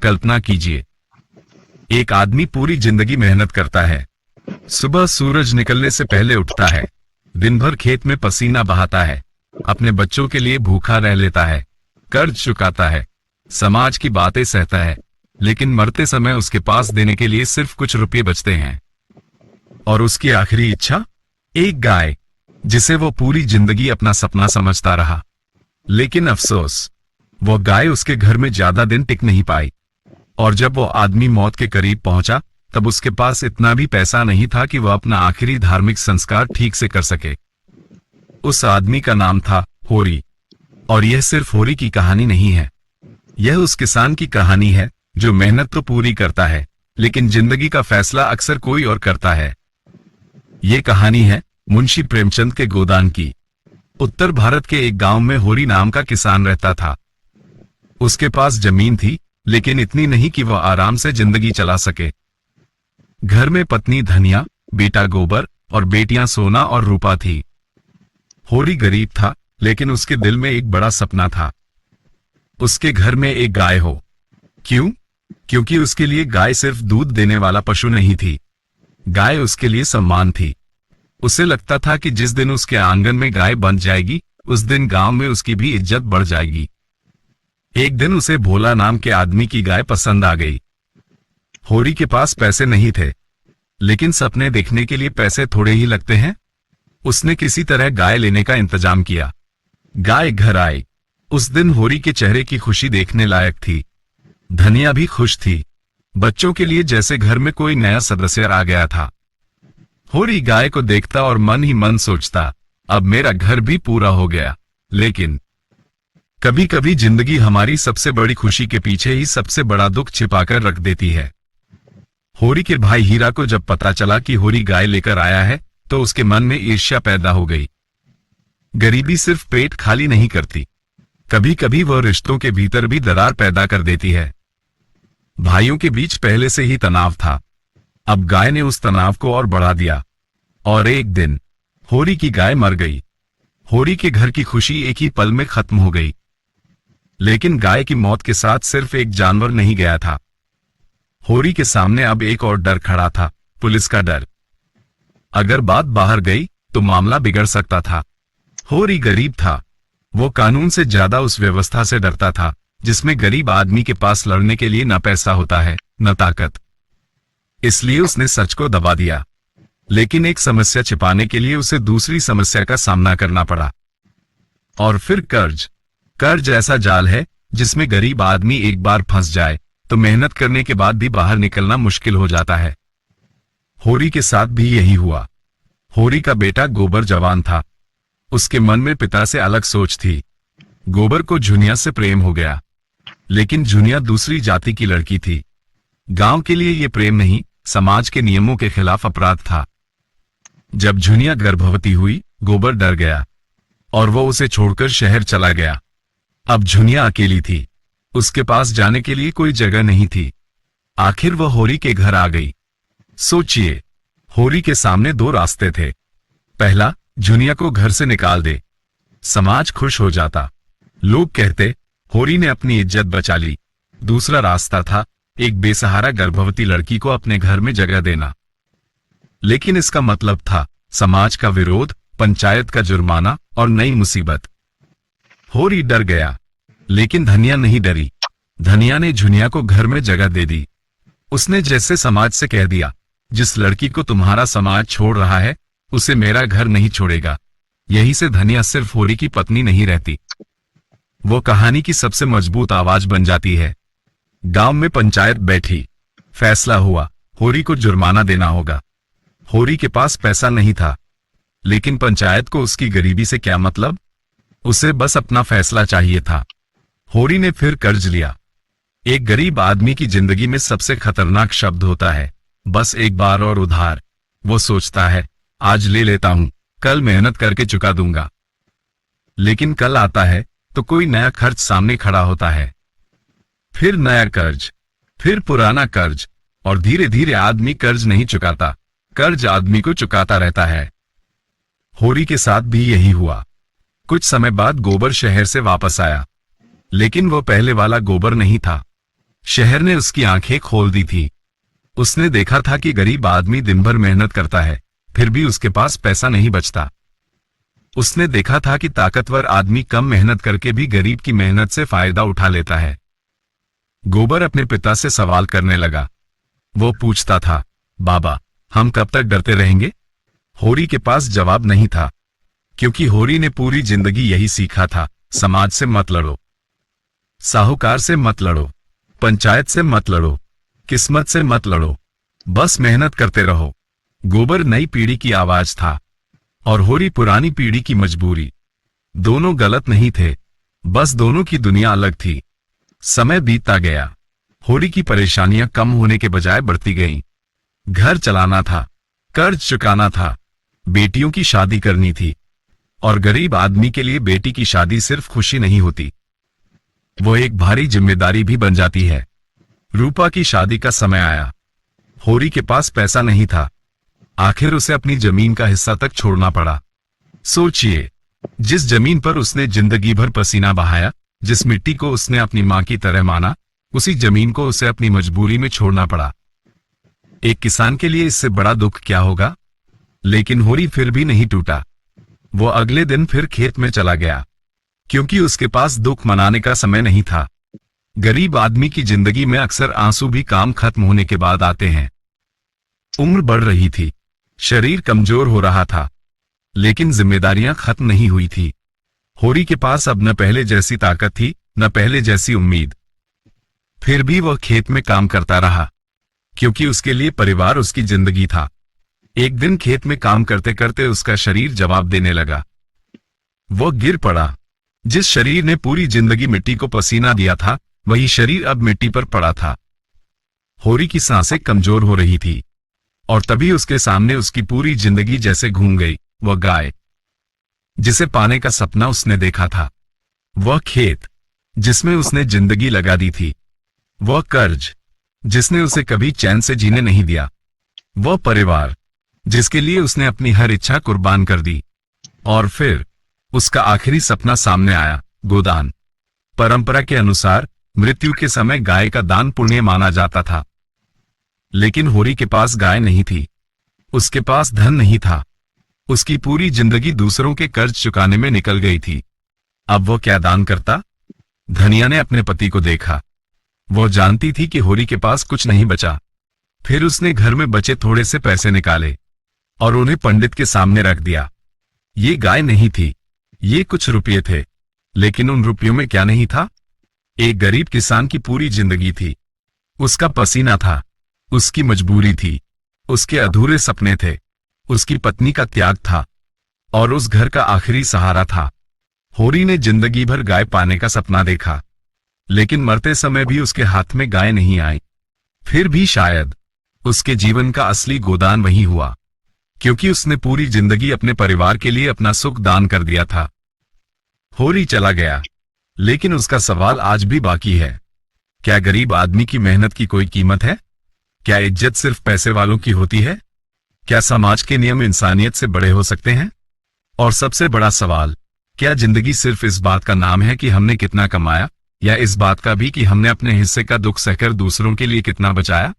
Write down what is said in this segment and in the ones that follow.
कल्पना कीजिए, एक आदमी पूरी जिंदगी मेहनत करता है, सुबह सूरज निकलने से पहले उठता है, दिन भर खेत में पसीना बहाता है, अपने बच्चों के लिए भूखा रह लेता है, कर्ज चुकाता है, समाज की बातें सहता है, लेकिन मरते समय उसके पास देने के लिए सिर्फ कुछ रुपये बचते हैं। और उसकी आखिरी इच्छा, एक गाय, जिसे वो पूरी जिंदगी अपना सपना समझता रहा। लेकिन अफसोस, वो गाय उसके घर में ज्यादा दिन टिक नहीं पाई, और जब वो आदमी मौत के करीब पहुंचा, तब उसके पास इतना भी पैसा नहीं था कि वह अपना आखिरी धार्मिक संस्कार ठीक से कर सके। उस आदमी का नाम था होरी। और यह सिर्फ होरी की कहानी नहीं है, यह उस किसान की कहानी है जो मेहनत तो पूरी करता है, लेकिन जिंदगी का फैसला अक्सर कोई और करता है। ये कहानी है मुंशी प्रेमचंद के गोदान की। उत्तर भारत के एक गांव में होरी नाम का किसान रहता था। उसके पास जमीन थी, लेकिन इतनी नहीं कि वह आराम से जिंदगी चला सके। घर में पत्नी धनिया, बेटा गोबर और बेटियां सोना और रूपा थी। होरी गरीब था, लेकिन उसके दिल में एक बड़ा सपना था, उसके घर में एक गाय हो। क्यों? क्योंकि उसके लिए गाय सिर्फ दूध देने वाला पशु नहीं थी, गाय उसके लिए सम्मान थी। उसे लगता था कि जिस दिन उसके आंगन में गाय बन जाएगी, उस दिन गांव में उसकी भी इज्जत बढ़ जाएगी। एक दिन उसे भोला नाम के आदमी की गाय पसंद आ गई। होरी के पास पैसे नहीं थे, लेकिन सपने देखने के लिए पैसे थोड़े ही लगते हैं। उसने किसी तरह गाय लेने का इंतजाम किया। गाय घर आई। उस दिन होरी के चेहरे की खुशी देखने लायक थी। धनिया भी खुश थी, बच्चों के लिए जैसे घर में कोई नया सदस्य आ गया था। होरी गाय को देखता और मन ही मन सोचता, अब मेरा घर भी पूरा हो गया। लेकिन कभी कभी जिंदगी हमारी सबसे बड़ी खुशी के पीछे ही सबसे बड़ा दुख छिपाकर रख देती है। होरी के भाई हीरा को जब पता चला कि होरी गाय लेकर आया है, तो उसके मन में ईर्ष्या पैदा हो गई। गरीबी सिर्फ पेट खाली नहीं करती, कभी कभी वह रिश्तों के भीतर भी दरार पैदा कर देती है। भाइयों के बीच पहले से ही तनाव था, अब गाय ने उस तनाव को और बढ़ा दिया। और एक दिन होरी की गाय मर गई। होरी के घर की खुशी एक ही पल में खत्म हो गई। लेकिन गाय की मौत के साथ सिर्फ एक जानवर नहीं गया था। होरी के सामने अब एक और डर खड़ा था, पुलिस का डर। अगर बात बाहर गई तो मामला बिगड़ सकता था। होरी गरीब था, वो कानून से ज्यादा उस व्यवस्था से डरता था जिसमें गरीब आदमी के पास लड़ने के लिए न पैसा होता है न ताकत। इसलिए उसने सच को दबा दिया। लेकिन एक समस्या छिपाने के लिए उसे दूसरी समस्या का सामना करना पड़ा। और फिर कर्ज। कर्ज ऐसा जाल है जिसमें गरीब आदमी एक बार फंस जाए तो मेहनत करने के बाद भी बाहर निकलना मुश्किल हो जाता है। होरी के साथ भी यही हुआ। होरी का बेटा गोबर जवान था, उसके मन में पिता से अलग सोच थी। गोबर को झुनिया से प्रेम हो गया, लेकिन झुनिया दूसरी जाति की लड़की थी। गांव के लिए यह प्रेम नहीं, समाज के नियमों के खिलाफ अपराध था। जब झुनिया गर्भवती हुई, गोबर डर गया और वो उसे छोड़कर शहर चला गया। अब झुनिया अकेली थी, उसके पास जाने के लिए कोई जगह नहीं थी। आखिर वह होरी के घर आ गई। सोचिए, होरी के सामने दो रास्ते थे। पहला, झुनिया को घर से निकाल दे, समाज खुश हो जाता, लोग कहते होरी ने अपनी इज्जत बचा ली। दूसरा रास्ता था, एक बेसहारा गर्भवती लड़की को अपने घर में जगह देना। लेकिन इसका मतलब था समाज का विरोध, पंचायत का जुर्माना और नई मुसीबत। होरी डर गया, लेकिन धनिया नहीं डरी। धनिया ने झुनिया को घर में जगह दे दी। उसने जैसे समाज से कह दिया, जिस लड़की को तुम्हारा समाज छोड़ रहा है, उसे मेरा घर नहीं छोड़ेगा। यही से धनिया सिर्फ होरी की पत्नी नहीं रहती, वो कहानी की सबसे मजबूत आवाज बन जाती है। गांव में पंचायत बैठी, फैसला हुआ, होरी को जुर्माना देना होगा। होरी के पास पैसा नहीं था, लेकिन पंचायत को उसकी गरीबी से क्या मतलब, उसे बस अपना फैसला चाहिए था। होरी ने फिर कर्ज लिया। एक गरीब आदमी की जिंदगी में सबसे खतरनाक शब्द होता है, बस एक बार और उधार। वो सोचता है, आज ले लेता हूं, कल मेहनत करके चुका दूंगा। लेकिन कल आता है तो कोई नया खर्च सामने खड़ा होता है, फिर नया कर्ज, फिर पुराना कर्ज, और धीरे धीरे आदमी कर्ज नहीं चुकाता, कर्ज आदमी को चुकाता रहता है। होरी के साथ भी यही हुआ। कुछ समय बाद गोबर शहर से वापस आया, लेकिन वो पहले वाला गोबर नहीं था। शहर ने उसकी आंखें खोल दी थी। उसने देखा था कि गरीब आदमी दिन भर मेहनत करता है, फिर भी उसके पास पैसा नहीं बचता। उसने देखा था कि ताकतवर आदमी कम मेहनत करके भी गरीब की मेहनत से फायदा उठा लेता है। गोबर अपने पिता से सवाल करने लगा। वो पूछता था, बाबा, हम कब तक डरते रहेंगे? होरी के पास जवाब नहीं था, क्योंकि होरी ने पूरी जिंदगी यही सीखा था, समाज से मत लड़ो, साहूकार से मत लड़ो, पंचायत से मत लड़ो, किस्मत से मत लड़ो, बस मेहनत करते रहो। गोबर नई पीढ़ी की आवाज था और होरी पुरानी पीढ़ी की मजबूरी। दोनों गलत नहीं थे, बस दोनों की दुनिया अलग थी। समय बीतता गया। होरी की परेशानियां कम होने के बजाय बढ़ती गईं। घर चलाना था, कर्ज चुकाना था, बेटियों की शादी करनी थी, और गरीब आदमी के लिए बेटी की शादी सिर्फ खुशी नहीं होती, वो एक भारी जिम्मेदारी भी बन जाती है। रूपा की शादी का समय आया। होरी के पास पैसा नहीं था। आखिर उसे अपनी जमीन का हिस्सा तक छोड़ना पड़ा। सोचिए, जिस जमीन पर उसने जिंदगी भर पसीना बहाया, जिस मिट्टी को उसने अपनी मां की तरह माना, उसी जमीन को उसे अपनी मजबूरी में छोड़ना पड़ा। एक किसान के लिए इससे बड़ा दुख क्या होगा? लेकिन होरी फिर भी नहीं टूटा। वो अगले दिन फिर खेत में चला गया, क्योंकि उसके पास दुख मनाने का समय नहीं था। गरीब आदमी की जिंदगी में अक्सर आंसू भी काम खत्म होने के बाद आते हैं। उम्र बढ़ रही थी, शरीर कमजोर हो रहा था, लेकिन जिम्मेदारियां खत्म नहीं हुई थी। होरी के पास अब न पहले जैसी ताकत थी, न पहले जैसी उम्मीद। फिर भी वह खेत में काम करता रहा, क्योंकि उसके लिए परिवार उसकी जिंदगी था। एक दिन खेत में काम करते करते उसका शरीर जवाब देने लगा। वो गिर पड़ा। जिस शरीर ने पूरी जिंदगी मिट्टी को पसीना दिया था, वही शरीर अब मिट्टी पर पड़ा था। होरी की सांसें कमजोर हो रही थी, और तभी उसके सामने उसकी पूरी जिंदगी जैसे घूम गई। वह गाय जिसे पाने का सपना उसने देखा था, वह खेत जिसमें उसने जिंदगी लगा दी थी, वह कर्ज जिसने उसे कभी चैन से जीने नहीं दिया, वह परिवार जिसके लिए उसने अपनी हर इच्छा कुर्बान कर दी। और फिर उसका आखिरी सपना सामने आया, गोदान। परंपरा के अनुसार मृत्यु के समय गाय का दान पुण्य माना जाता था, लेकिन होरी के पास गाय नहीं थी, उसके पास धन नहीं था। उसकी पूरी जिंदगी दूसरों के कर्ज चुकाने में निकल गई थी। अब वो क्या दान करता? धनिया ने अपने पति को देखा। वो जानती थी कि होरी के पास कुछ नहीं बचा। फिर उसने घर में बचे थोड़े से पैसे निकाले और उन्हें पंडित के सामने रख दिया। ये गाय नहीं थी, ये कुछ रुपये थे, लेकिन उन रुपयों में क्या नहीं था? एक गरीब किसान की पूरी जिंदगी थी। उसका पसीना था, उसकी मजबूरी थी, उसके अधूरे सपने थे, उसकी पत्नी का त्याग था, और उस घर का आखिरी सहारा था। होरी ने जिंदगी भर गाय पाने का सपना देखा, लेकिन मरते समय भी उसके हाथ में गाय नहीं आई। फिर भी शायद उसके जीवन का असली गोदान वही हुआ, क्योंकि उसने पूरी जिंदगी अपने परिवार के लिए अपना सुख दान कर दिया था। होरी चला गया, लेकिन उसका सवाल आज भी बाकी है। क्या गरीब आदमी की मेहनत की कोई कीमत है? क्या इज्जत सिर्फ पैसे वालों की होती है? क्या समाज के नियम इंसानियत से बड़े हो सकते हैं? और सबसे बड़ा सवाल, क्या जिंदगी सिर्फ इस बात का नाम है कि हमने कितना कमाया, या इस बात का भी कि हमने अपने हिस्से का दुख सहकर दूसरों के लिए कितना बचाया?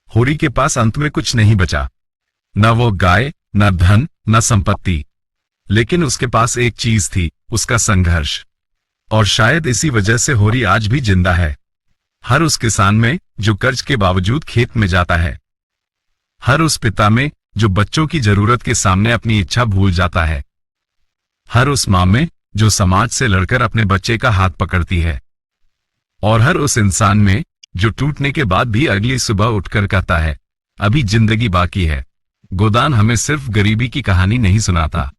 होरी के पास अंत में कुछ नहीं बचा, न वो गाय, न धन, न संपत्ति, लेकिन उसके पास एक चीज थी, उसका संघर्ष। और शायद इसी वजह से होरी आज भी जिंदा है। हर उस किसान में जो कर्ज के बावजूद खेत में जाता है, हर उस पिता में जो बच्चों की जरूरत के सामने अपनी इच्छा भूल जाता है, हर उस मां में जो समाज से लड़कर अपने बच्चे का हाथ पकड़ती है, और हर उस इंसान में जो टूटने के बाद भी अगली सुबह उठकर कहता है, अभी जिंदगी बाकी है। गोदान हमें सिर्फ गरीबी की कहानी नहीं सुनाता,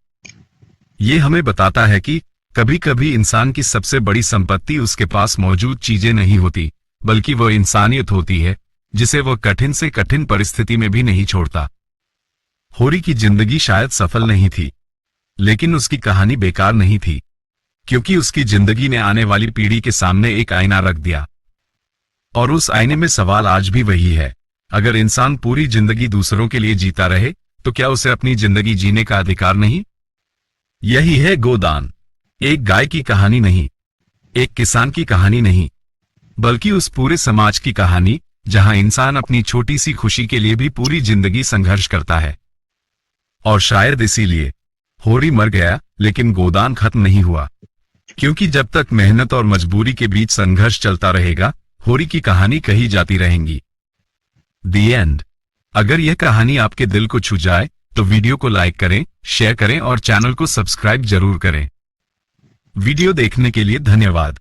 ये हमें बताता है कि कभी कभी इंसान की सबसे बड़ी संपत्ति उसके पास मौजूद चीजें नहीं होती, बल्कि वो इंसानियत होती है, जिसे वो कठिन से कठिन परिस्थिति में भी नहीं छोड़ता। होरी की जिंदगी शायद सफल नहीं थी, लेकिन उसकी कहानी बेकार नहीं थी, क्योंकि उसकी जिंदगी ने आने वाली पीढ़ी के सामने एक आईना रख दिया। और उस आईने में सवाल आज भी वही है, अगर इंसान पूरी जिंदगी दूसरों के लिए जीता रहे, तो क्या उसे अपनी जिंदगी जीने का अधिकार नहीं? यही है गोदान। एक गाय की कहानी नहीं, एक किसान की कहानी नहीं, बल्कि उस पूरे समाज की कहानी जहां इंसान अपनी छोटी सी खुशी के लिए भी पूरी जिंदगी संघर्ष करता है। और शायद इसीलिए होरी मर गया लेकिन गोदान खत्म नहीं हुआ, क्योंकि जब तक मेहनत और मजबूरी के बीच संघर्ष चलता रहेगा, होरी की कहानी कही जाती रहेंगी। दी एंड। अगर यह कहानी आपके दिल को छू जाए तो वीडियो को लाइक करें, शेयर करें और चैनल को सब्सक्राइब जरूर करें। वीडियो देखने के लिए धन्यवाद।